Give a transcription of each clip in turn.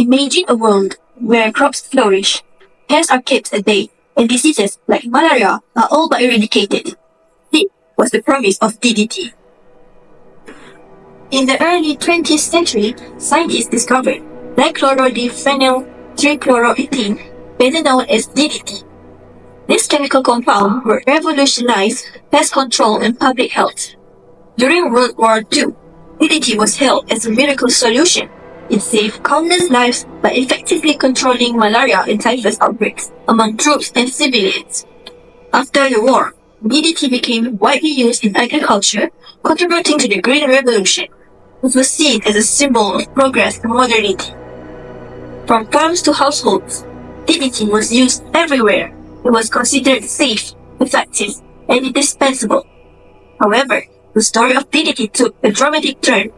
Imagine a world where crops flourish, pests are kept at bay, and diseases like malaria are all but eradicated. This was the promise of DDT. In the early 20th century, scientists discovered dichlorodiphenyl trichloroethene, better known as DDT. This chemical compound would revolutionize pest control and public health. During World War II, DDT was hailed as a miracle solution. It saved countless lives by effectively controlling malaria and typhus outbreaks among troops and civilians. After the war, DDT became widely used in agriculture, contributing to the Green Revolution. It was seen as a symbol of progress and modernity. From farms to households, DDT was used everywhere. It was considered safe, effective, and indispensable. However, the story of DDT took a dramatic turn.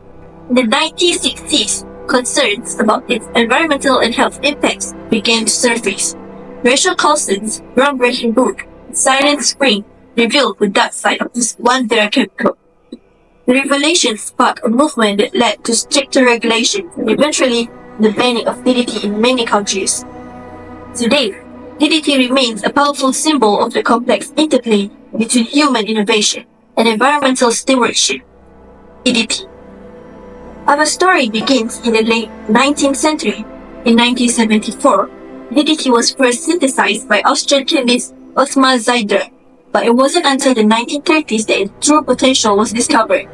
In the 1960s, concerns about its environmental and health impacts began to surface. Rachel Carlson's groundbreaking book, Silent Spring, revealed the dark side of this one chemical. The revelation sparked a movement that led to stricter regulations and eventually the banning of DDT in many countries. Today, DDT remains a powerful symbol of the complex interplay between human innovation and environmental stewardship. DDT. Our story begins in the late 19th century. In 1974, DDT was first synthesized by Austrian chemist Othmar Zeider, but it wasn't until the 1930s that its true potential was discovered.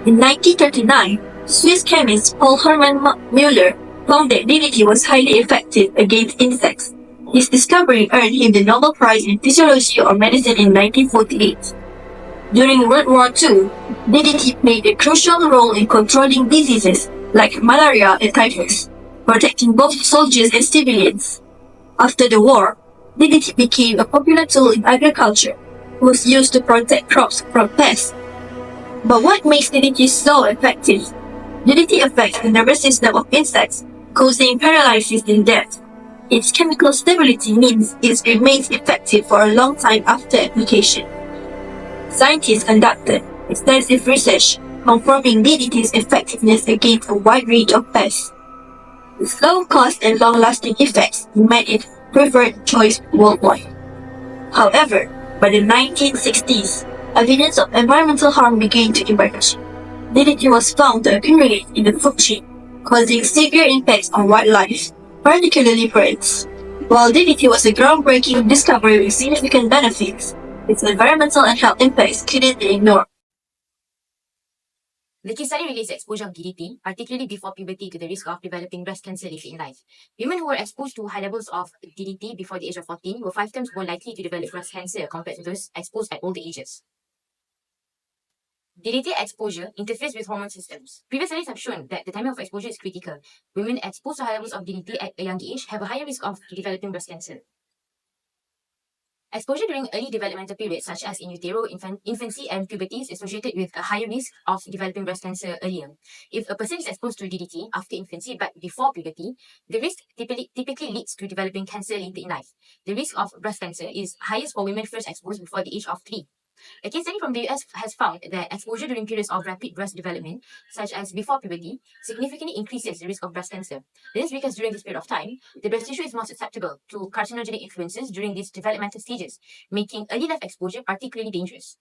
In 1939, Swiss chemist Paul Hermann Müller found that DDT was highly effective against insects. His discovery earned him the Nobel Prize in Physiology or Medicine in 1948. During World War II, DDT played a crucial role in controlling diseases like malaria and typhus, protecting both soldiers and civilians. After the war, DDT became a popular tool in agriculture. It was used to protect crops from pests. But what makes DDT so effective? DDT affects the nervous system of insects, causing paralysis and death. Its chemical stability means it remains effective for a long time after application. Scientists conducted extensive research confirming DDT's effectiveness against a wide range of pests. The slow cost and long-lasting effects made it preferred choice worldwide. However, by the 1960s, evidence of environmental harm began to emerge. DDT was found to accumulate in the food chain, causing severe impacts on wildlife, particularly birds. While DDT was a groundbreaking discovery with significant benefits, its environmental and health impacts couldn't be ignored. The case study relates the exposure of DDT, particularly before puberty, to the risk of developing breast cancer later in life. Women who were exposed to high levels of DDT before the age of 14 were 5 times more likely to develop breast cancer compared to those exposed at older ages. DDT exposure interferes with hormone systems. Previous studies have shown that the timing of exposure is critical. Women exposed to high levels of DDT at a young age have a higher risk of developing breast cancer. Exposure during early developmental periods, such as in utero, infancy, and puberty, is associated with a higher risk of developing breast cancer earlier. If a person is exposed to DDT after infancy but before puberty, the risk typically leads to developing cancer later in life. The risk of breast cancer is highest for women first exposed before the age of 3. A case study from the US has found that exposure during periods of rapid breast development, such as before puberty, significantly increases the risk of breast cancer. This is because during this period of time, the breast tissue is more susceptible to carcinogenic influences during these developmental stages, making early life exposure particularly dangerous.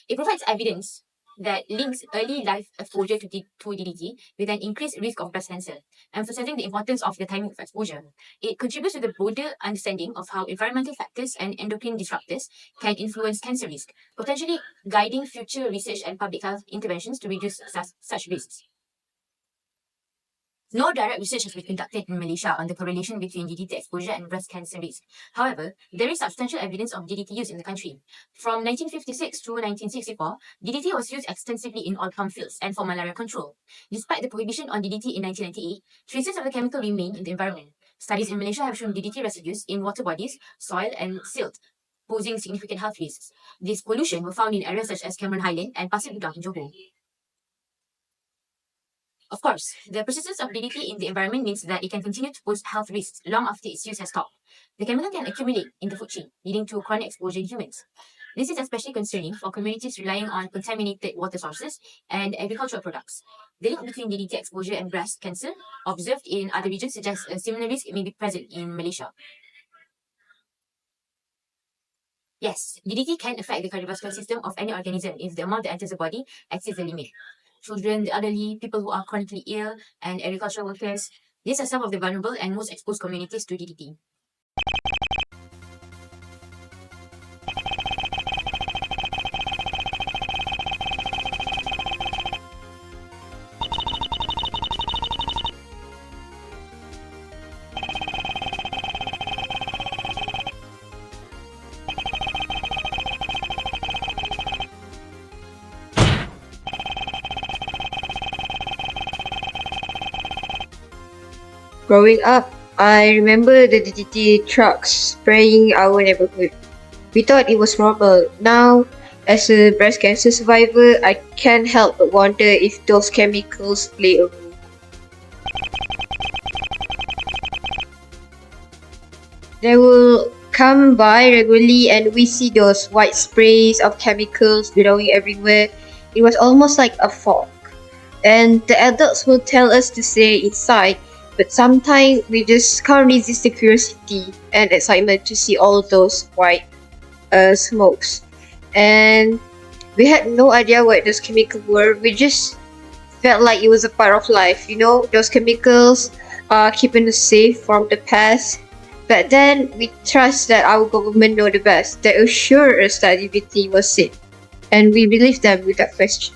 It provides evidence that links early life exposure to DDT with an increased risk of breast cancer, emphasizing the importance of the timing of exposure. It contributes to the broader understanding of how environmental factors and endocrine disruptors can influence cancer risk, potentially guiding future research and public health interventions to reduce such risks. No direct research has been conducted in Malaysia on the correlation between DDT exposure and breast cancer risk. However, there is substantial evidence of DDT use in the country. From 1956 to 1964, DDT was used extensively in oil palm fields and for malaria control. Despite the prohibition on DDT in 1998, traces of the chemical remain in the environment. Studies in Malaysia have shown DDT residues in water bodies, soil, and silt, posing significant health risks. This pollution were found in areas such as Cameron Highland and Pasir Gudang in Johor. Of course, the persistence of DDT in the environment means that it can continue to pose health risks long after its use has stopped. The chemical can accumulate in the food chain, leading to chronic exposure in humans. This is especially concerning for communities relying on contaminated water sources and agricultural products. The link between DDT exposure and breast cancer, observed in other regions, suggests a similar risk may be present in Malaysia. Yes, DDT can affect the cardiovascular system of any organism if the amount that enters the body exceeds the limit. Children, the elderly, people who are chronically ill, and agricultural workers, these are some of the vulnerable and most exposed communities to DDT. Growing up, I remember the DDT trucks spraying our neighborhood. We thought it was normal. Now, as a breast cancer survivor, I can't help but wonder if those chemicals play a role. They will come by regularly and we see those white sprays of chemicals blowing everywhere. It was almost like a fog. And the adults will tell us to stay inside, but sometimes we just can't resist the curiosity and excitement to see all those white smokes. And we had no idea what those chemicals were. We just felt like it was a part of life. You know, those chemicals are keeping us safe from the past. But then we trust that our government know the best. They assure us that everything was safe, and we believe them without question.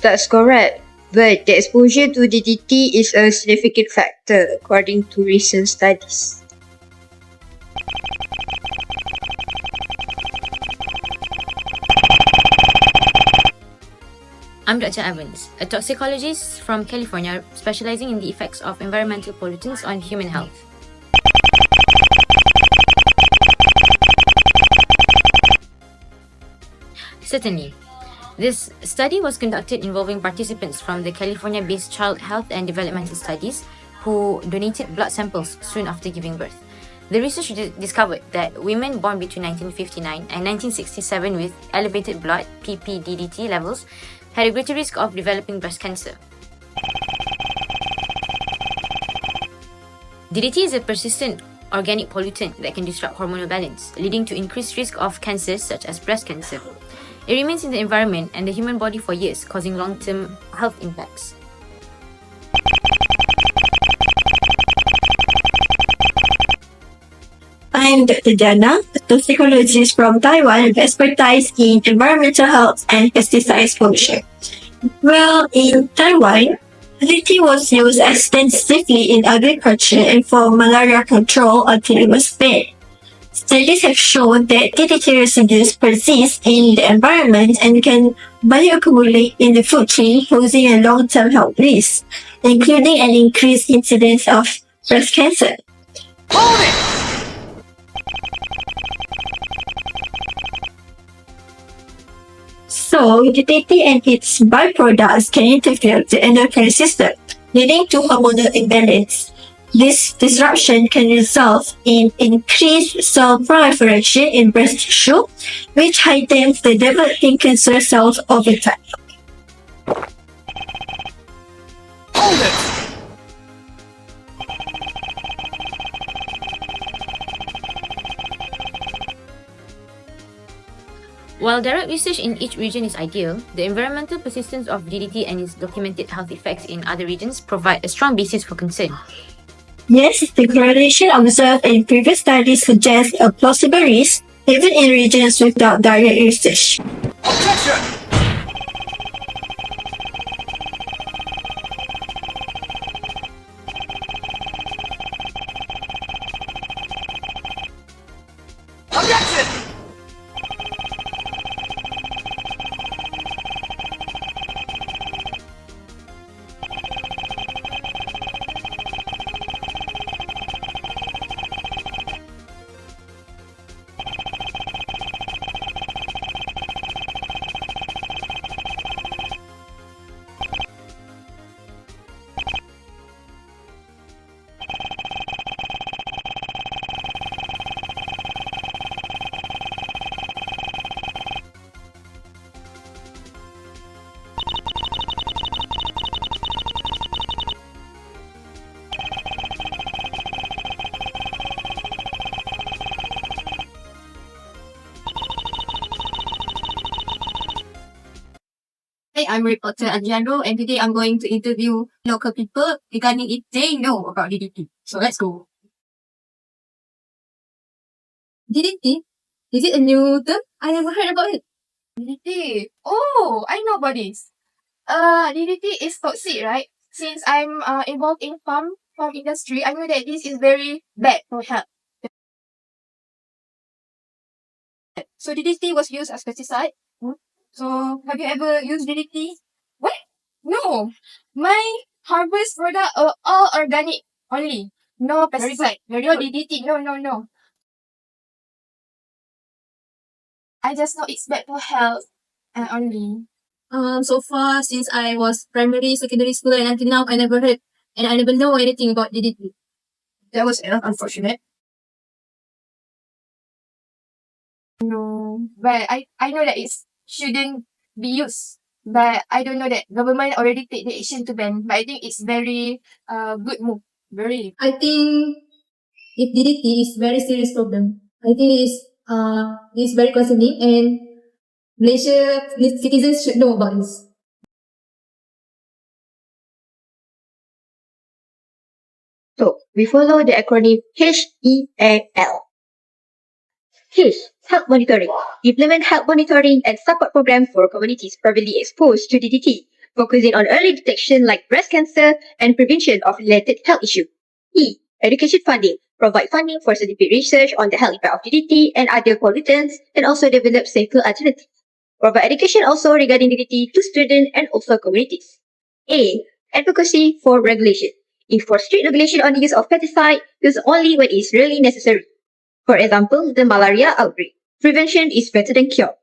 That's correct. But the exposure to DDT is a significant factor according to recent studies. I'm Dr. Evans, a toxicologist from California specializing in the effects of environmental pollutants on human health. Certainly. This study was conducted involving participants from the California-based Child Health and Developmental Studies who donated blood samples soon after giving birth. The research discovered that women born between 1959 and 1967 with elevated blood (PPDDT) levels had a greater risk of developing breast cancer. DDT is a persistent organic pollutant that can disrupt hormonal balance, leading to increased risk of cancers such as breast cancer. It remains in the environment and the human body for years, causing long-term health impacts. I'm Dr. Jana, a toxicologist from Taiwan with expertise in environmental health and pesticides pollution. Well, in Taiwan, DDT was used extensively in agriculture and for malaria control until it was banned. Studies have shown that DDT residues persist in the environment and can bioaccumulate in the food chain, posing a long-term health risk, including an increased incidence of breast cancer. Hold it! So, DDT and its byproducts can interfere with the endocrine system, leading to hormonal imbalance. This disruption can result in increased cell proliferation in breast tissue, which heightens the developing cancer cells over time. Hold it! While direct research in each region is ideal, the environmental persistence of DDT and its documented health effects in other regions provide a strong basis for concern. Yes, the correlation observed in previous studies suggests a plausible risk even in regions without direct research. Objection! Objection! Hi, I'm reporter Adriano, and today I'm going to interview local people regarding if they know about DDT. So let's go. DDT? Is it a new term? I never heard about it. DDT? Oh, I know about this. DDT is toxic, right? Since I'm involved in farm industry, I know that this is very bad for health. So DDT was used as pesticide. So have you ever used DDT? What? No. My harvest product are all organic only. No pesticide. No DDT. No. I just know it's bad for health only. So far since I was primary, secondary school, and until now, I never heard and I never know anything about DDT. That was unfortunate. No, but I know that it shouldn't be used. But I don't know that government already take the action to ban. But I think it's very good move. Very. I think if DDT is very serious problem. I think it's very concerning and Malaysia citizens should know about this. So we follow the acronym HEAL. H. Health monitoring. Implement health monitoring and support program for communities primarily exposed to DDT, focusing on early detection like breast cancer and prevention of related health issues. E. Education funding. Provide funding for scientific research on the health impact of DDT and other pollutants and also develop safer alternatives. Provide education also regarding DDT to students and also communities. A. Advocacy for regulation. Enforce strict regulation on the use of pesticide use only when it is really necessary. For example, the malaria outbreak. Prevention is better than cure.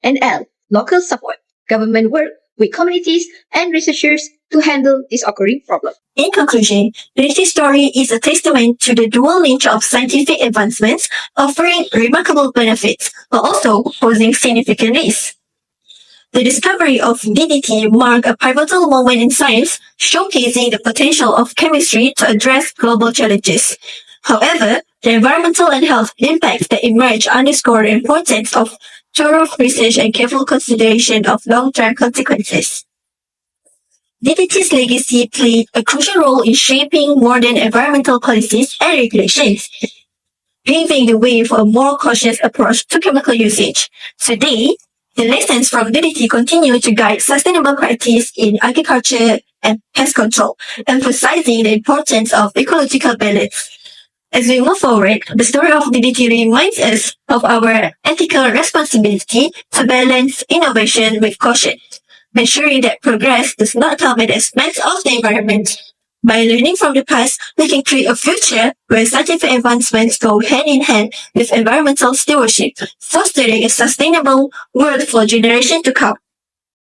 And L. Local support. Government work with communities and researchers to handle this occurring problem. In conclusion, this story is a testament to the dual nature of scientific advancements, offering remarkable benefits, but also posing significant risks. The discovery of DDT marked a pivotal moment in science, showcasing the potential of chemistry to address global challenges. However, the environmental and health impacts that emerge underscore the importance of thorough research and careful consideration of long-term consequences. DDT's legacy played a crucial role in shaping modern environmental policies and regulations, paving the way for a more cautious approach to chemical usage. Today, the lessons from DDT continue to guide sustainable practice in agriculture and pest control, emphasizing the importance of ecological balance. As we move forward, the story of DDT reminds us of our ethical responsibility to balance innovation with caution, ensuring that progress does not come at the expense of the environment. By learning from the past, we can create a future where scientific advancements go hand in hand with environmental stewardship, fostering a sustainable world for generations to come.